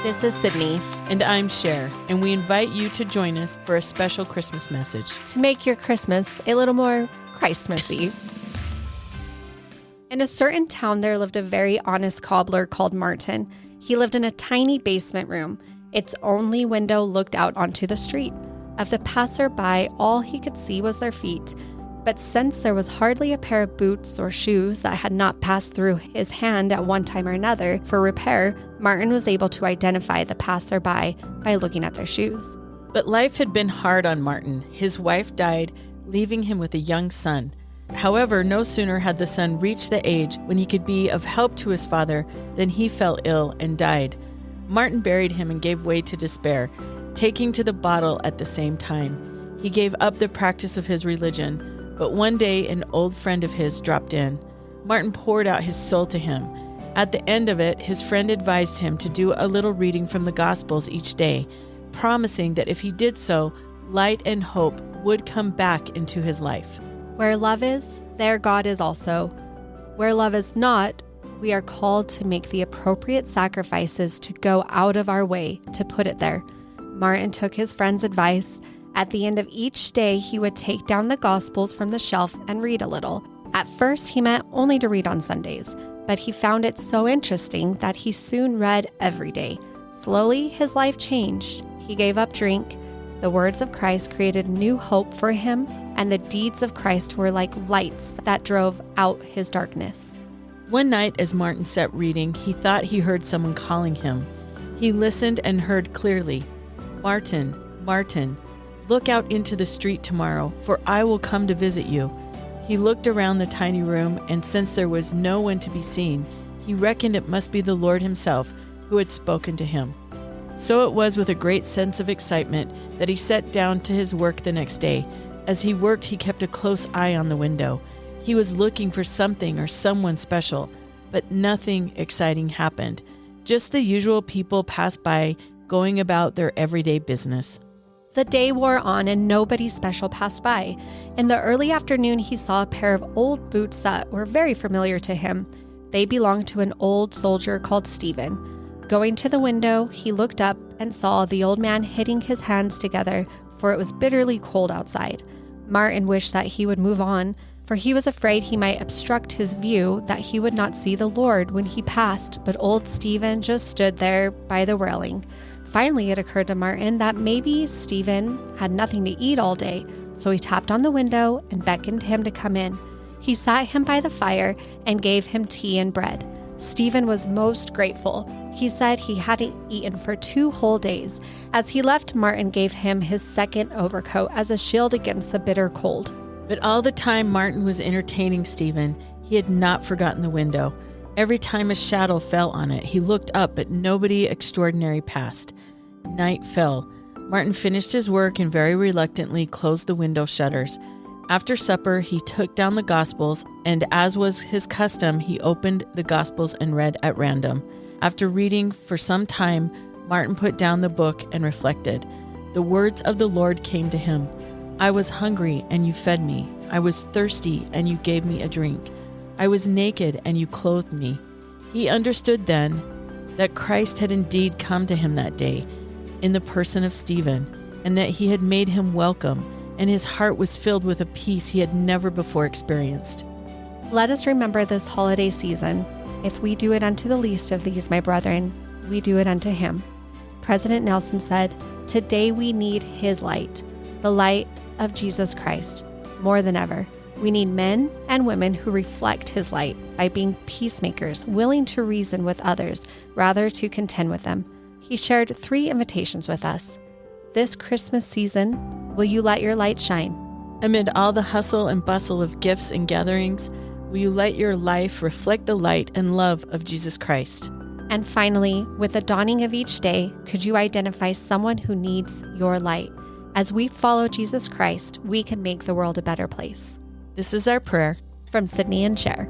This is Sydney. And I'm Sher, and we invite you to join us for a special Christmas message. To make your Christmas a little more Christmassy. In a certain town, there lived a very honest cobbler called Martin. He lived in a tiny basement room. Its only window looked out onto the street. Of the passerby, all he could see was their feet. But since there was hardly a pair of boots or shoes that had not passed through his hand at one time or another for repair, Martin was able to identify the passerby by looking at their shoes. But life had been hard on Martin. His wife died, leaving him with a young son. However, no sooner had the son reached the age when he could be of help to his father than he fell ill and died. Martin buried him and gave way to despair, taking to the bottle at the same time. He gave up the practice of his religion. But one day, an old friend of his dropped in. Martin poured out his soul to him. At the end of it, his friend advised him to do a little reading from the Gospels each day, promising that if he did so, light and hope would come back into his life. Where love is, there God is also. Where love is not, we are called to make the appropriate sacrifices to go out of our way to put it there. Martin took his friend's advice. At the end of each day, he would take down the Gospels from the shelf and read a little. At first, he meant only to read on Sundays, but he found it so interesting that he soon read every day. Slowly, his life changed. He gave up drink. The words of Christ created new hope for him, and the deeds of Christ were like lights that drove out his darkness. One night, as Martin sat reading, he thought he heard someone calling him. He listened and heard clearly, "Martin, Martin, look out into the street tomorrow, for I will come to visit you." He looked around the tiny room, and since there was no one to be seen, he reckoned it must be the Lord himself who had spoken to him. So it was with a great sense of excitement that he sat down to his work the next day. As he worked, he kept a close eye on the window. He was looking for something or someone special, but nothing exciting happened. Just the usual people passed by, going about their everyday business. The day wore on and nobody special passed by. In the early afternoon, he saw a pair of old boots that were very familiar to him. They belonged to an old soldier called Stephen. Going to the window, he looked up and saw the old man hitting his hands together, for it was bitterly cold outside. Martin wished that he would move on, for he was afraid he might obstruct his view, that he would not see the Lord when he passed, but old Stephen just stood there by the railing. Finally, it occurred to Martin that maybe Stephen had nothing to eat all day, so he tapped on the window and beckoned him to come in. He sat him by the fire and gave him tea and bread. Stephen was most grateful. He said he hadn't eaten for 2 whole days. As he left, Martin gave him his second overcoat as a shield against the bitter cold. But all the time Martin was entertaining Stephen, he had not forgotten the window. Every time a shadow fell on it, he looked up, but nobody extraordinary passed. Night fell. Martin finished his work and very reluctantly closed the window shutters. After supper, he took down the Gospels, and as was his custom, he opened the Gospels and read at random. After reading for some time, Martin put down the book and reflected. The words of the Lord came to him. "I was hungry, and you fed me. I was thirsty, and you gave me a drink. I was naked, and you clothed me." He understood then that Christ had indeed come to him that day in the person of Stephen, and that he had made him welcome, and his heart was filled with a peace he had never before experienced. Let us remember this holiday season. If we do it unto the least of these, my brethren, we do it unto him. President Nelson said, "Today we need his light, the light of Jesus Christ, more than ever." We need men and women who reflect his light by being peacemakers, willing to reason with others rather to contend with them. He shared 3 invitations with us. This Christmas season, will you let your light shine? Amid all the hustle and bustle of gifts and gatherings, will you let your life reflect the light and love of Jesus Christ? And finally, with the dawning of each day, could you identify someone who needs your light? As we follow Jesus Christ, we can make the world a better place. This is our prayer. From Sydney and Sher.